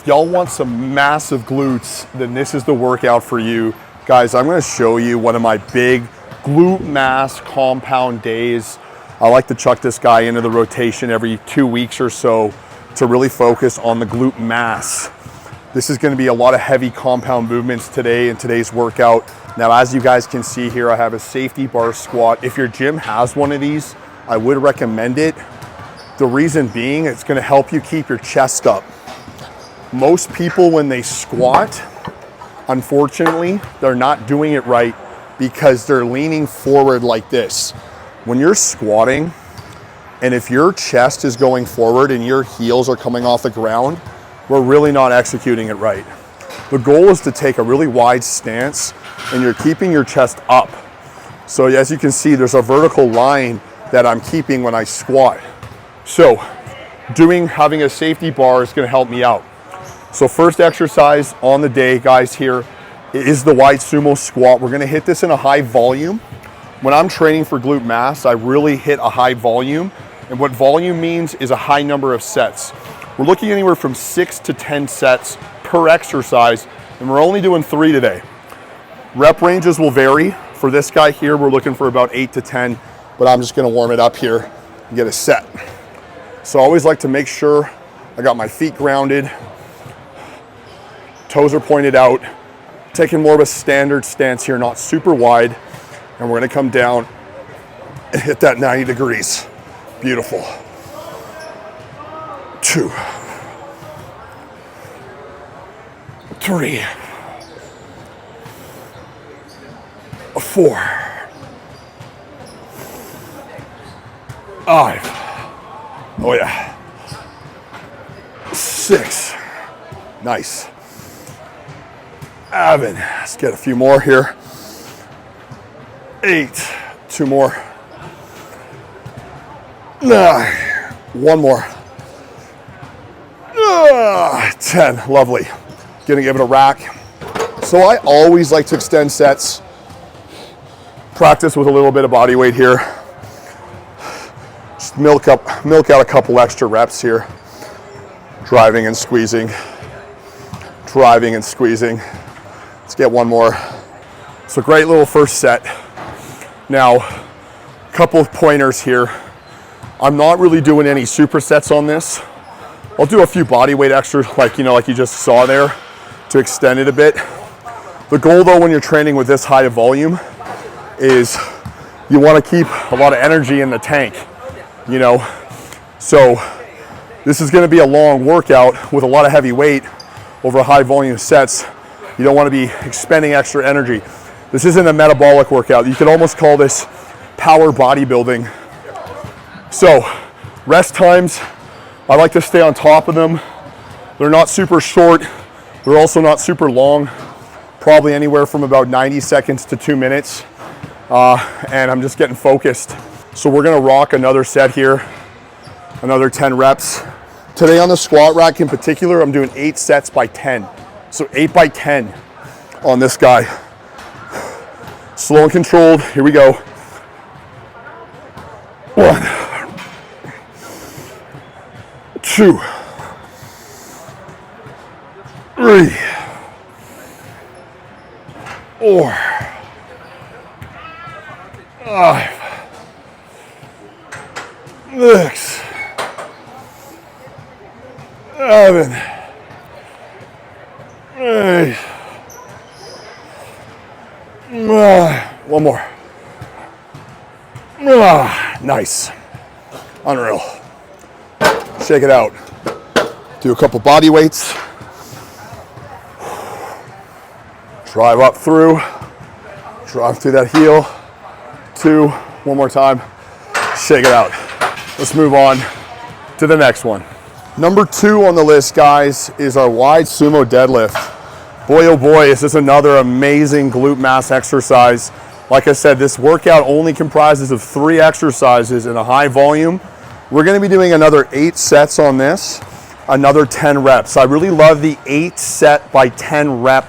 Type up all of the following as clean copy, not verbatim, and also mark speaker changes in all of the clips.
Speaker 1: If y'all want some massive glutes, then this is the workout for you. Guys, I'm gonna show you one of my big glute mass compound days. I like to chuck this guy into the rotation every 2 weeks or so to really focus on the glute mass. This is gonna be a lot of heavy compound movements today in today's workout. Now, as you guys can see here, I have a safety bar squat. If your gym has one of these, I would recommend it. The reason being, it's gonna help you keep your chest up. Most people, when they squat, unfortunately, they're not doing it right because they're leaning forward like this. When you're squatting, and if your chest is going forward and your heels are coming off the ground, we're really not executing it right. The goal is to take a really wide stance and you're keeping your chest up. So as you can see, there's a vertical line that I'm keeping when I squat. So having a safety bar is gonna help me out. So first exercise on the day, guys, here is the wide sumo squat. We're gonna hit this in a high volume. When I'm training for glute mass, I really hit a high volume. And what volume means is a high number of sets. We're looking anywhere from 6 to 10 sets per exercise, and we're only doing 3 today. Rep ranges will vary. For this guy here, we're looking for about 8 to 10, but I'm just gonna warm it up here and get a set. So I always like to make sure I got my feet grounded, toes are pointed out, taking more of a standard stance here, not super wide, and we're gonna come down and hit that 90 degrees. Beautiful. 2, 3, 4, 5. Oh yeah. 6. Nice. 7. Let's get a few more here. 8. 2 more. 9. 1 more. 10. Lovely. Gonna give it a rack. So I always like to extend sets. Practice with a little bit of body weight here. Just milk out a couple extra reps here. Driving and squeezing. Driving and squeezing. Let's get 1 more. So great little first set. Now, a couple of pointers here. I'm not really doing any supersets on this. I'll do a few body weight extras like you just saw there to extend it a bit. The goal though when you're training with this high of volume is you want to keep a lot of energy in the tank, So this is going to be a long workout with a lot of heavy weight over high volume sets. You don't want to be expending extra energy. This isn't a metabolic workout. You could almost call this power bodybuilding. So rest times, I like to stay on top of them. They're not super short. They're also not super long. Probably anywhere from about 90 seconds to 2 minutes. And I'm just getting focused. So we're gonna rock another set here, another 10 reps. Today on the squat rack in particular, I'm doing 8 sets by 10. So 8 by 10 on this guy. Slow and controlled, here we go. 1, 2, 3, 4, 5, 6, 7, 8, 9. 1 more. Nice. Unreal. Shake it out. Do a couple body weights. Drive up through. Drive through that heel. 2. 1 more time. Shake it out. Let's move on to the next one. Number 2 on the list, guys, is our wide sumo deadlift. Boy, oh boy, is this another amazing glute mass exercise. Like I said, this workout only comprises of 3 exercises in a high volume. We're gonna be doing another 8 sets on this, another 10 reps. I really love the 8 set by 10 rep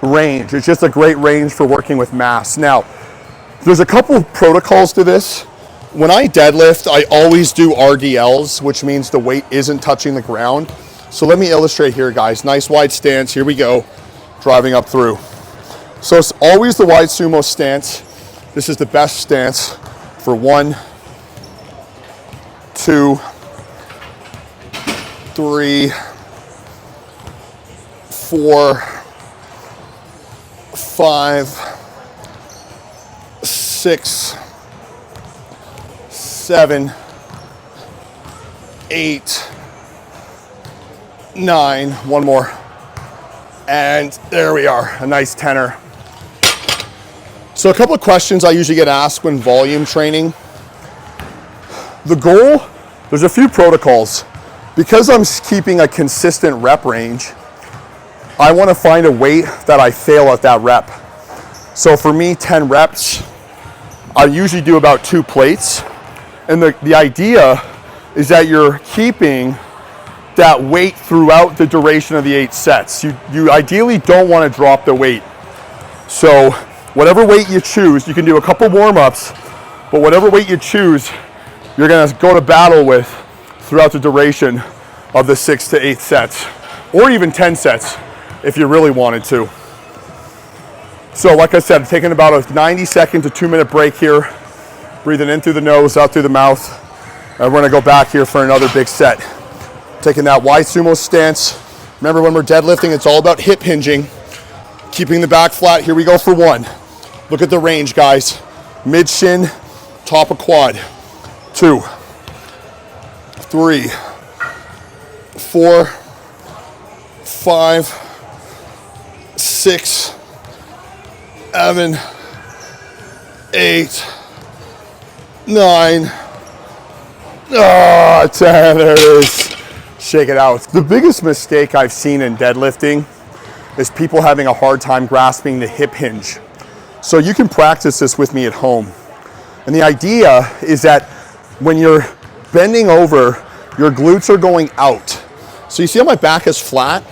Speaker 1: range. It's just a great range for working with mass. Now, there's a couple of protocols to this. When I deadlift, I always do RDLs, which means the weight isn't touching the ground. So let me illustrate here, guys. Nice wide stance. Here we go. Driving up through. So it's always the wide sumo stance. This is the best stance for 1, 2, 3, 4, 5, 6, 7, 8, 9, one more. And there we are, a nice tenor. So a couple of questions I usually get asked when volume training. The goal, there's a few protocols. Because I'm keeping a consistent rep range, I want to find a weight that I fail at that rep. So for me, 10 reps, I usually do about 2 plates. And the idea is that you're keeping that weight throughout the duration of the 8 sets. You ideally don't want to drop the weight. So whatever weight you choose, you can do a couple warm-ups, but whatever weight you choose, you're going to go to battle with throughout the duration of the 6 to 8 sets, or even 10 sets if you really wanted to. So like I said, taking about a 90-second to 2-minute break here, breathing in through the nose, out through the mouth, and we're going to go back here for another big set. Taking that wide sumo stance. Remember, when we're deadlifting, it's all about hip hinging, keeping the back flat. Here we go for 1. Look at the range, guys. Mid shin, top of quad. 2, 3, 4, 5, 6, 7, 8, 9, 10, there it is. Shake it out. The biggest mistake I've seen in deadlifting is people having a hard time grasping the hip hinge. So you can practice this with me at home. And the idea is that when you're bending over, your glutes are going out. So you see how my back is flat?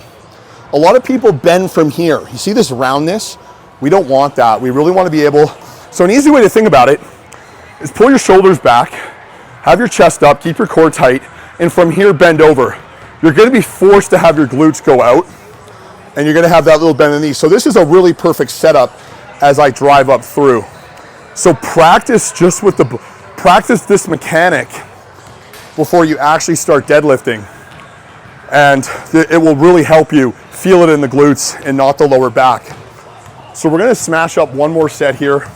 Speaker 1: A lot of people bend from here. You see this roundness? We don't want that. We really want to be able, so an easy way to think about it is pull your shoulders back, have your chest up, keep your core tight, and from here bend over. You're going to be forced to have your glutes go out, and you're going to have that little bend in the knee. So this is a really perfect setup as I drive up through. So practice this mechanic before you actually start deadlifting, and it will really help you feel it in the glutes and not the lower back. So we're going to smash up one more set here.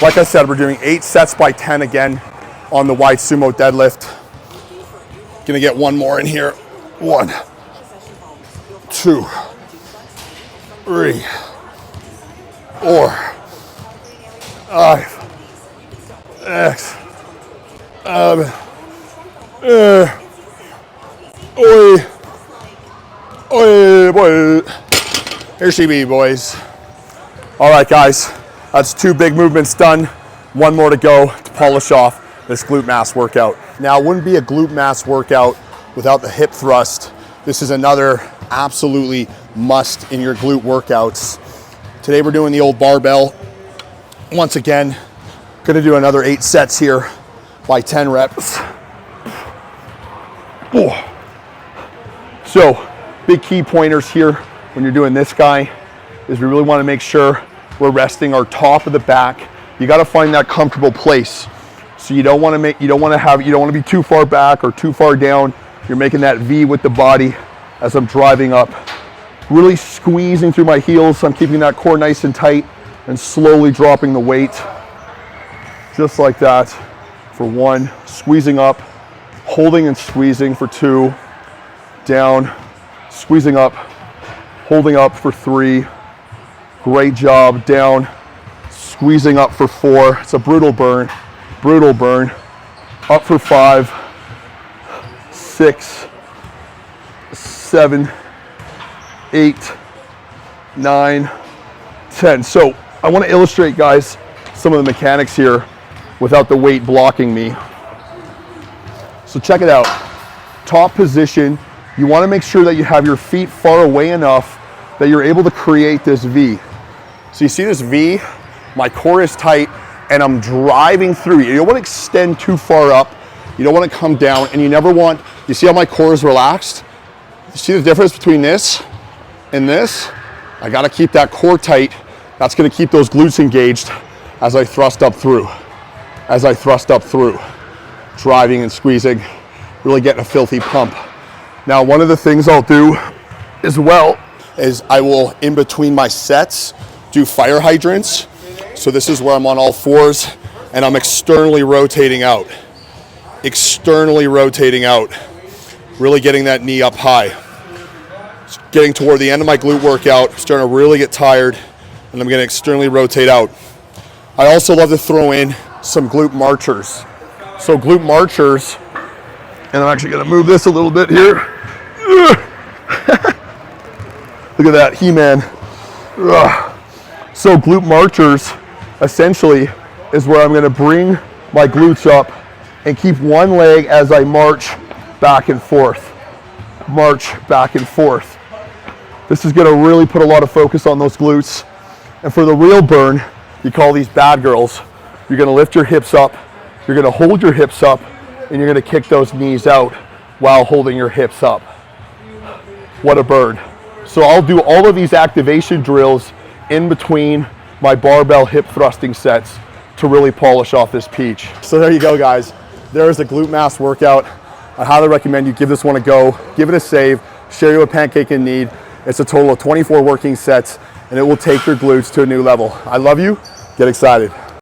Speaker 1: Like I said, we're doing 8 sets by 10 again on the wide sumo deadlift. Gonna get one more in here. 1, 2, 3, 4, 5, 6, 7, 8. Here she be, boys. All right, guys, that's 2 big movements done. One more to go to polish off this glute mass workout. Now, it wouldn't be a glute mass workout without the hip thrust. This is another absolutely must in your glute workouts. Today we're doing the old barbell. Once again, gonna do another 8 sets here by 10 reps. So, big key pointers here when you're doing this guy is we really wanna make sure we're resting our top of the back. You gotta find that comfortable place. So you don't want to be too far back or too far down. You're making that V with the body as I'm driving up. Really squeezing through my heels. So I'm keeping that core nice and tight and slowly dropping the weight. Just like that for 1. Squeezing up, holding and squeezing for 2. Down, squeezing up, holding up for 3. Great job. Down, squeezing up for 4. It's a brutal burn. Brutal burn. Up for 5, 6, 7, 8, 9, 10. So I want to illustrate, guys, some of the mechanics here without the weight blocking me. So check it out. Top position, you want to make sure that you have your feet far away enough that you're able to create this V. So you see this V? My core is tight. and I'm driving through. You don't want to extend too far up. You don't want to come down, and you never want, you see how my core is relaxed? You see the difference between this and this? I got to keep that core tight. That's going to keep those glutes engaged as I thrust up through. As I thrust up through. Driving and squeezing, really getting a filthy pump. Now, one of the things I'll do as well is I will, in between my sets, do fire hydrants. So this is where I'm on all fours and I'm externally rotating out. Externally rotating out. Really getting that knee up high. Getting toward the end of my glute workout, starting to really get tired, and I'm going to externally rotate out. I also love to throw in some glute marchers. So glute marchers, and I'm actually going to move this a little bit here. Look at that, He-Man. So glute marchers, essentially, is where I'm going to bring my glutes up and keep one leg as I march back and forth. March back and forth. This is going to really put a lot of focus on those glutes. And for the real burn, you call these bad girls. You're going to lift your hips up, you're going to hold your hips up, and you're going to kick those knees out while holding your hips up. What a burn. So I'll do all of these activation drills in between my barbell hip thrusting sets to really polish off this peach. So there you go, guys. There's the glute mass workout. I highly recommend you give this one a go, give it a save, share your pancake in need. It's a total of 24 working sets, and it will take your glutes to a new level. I love you. Get excited.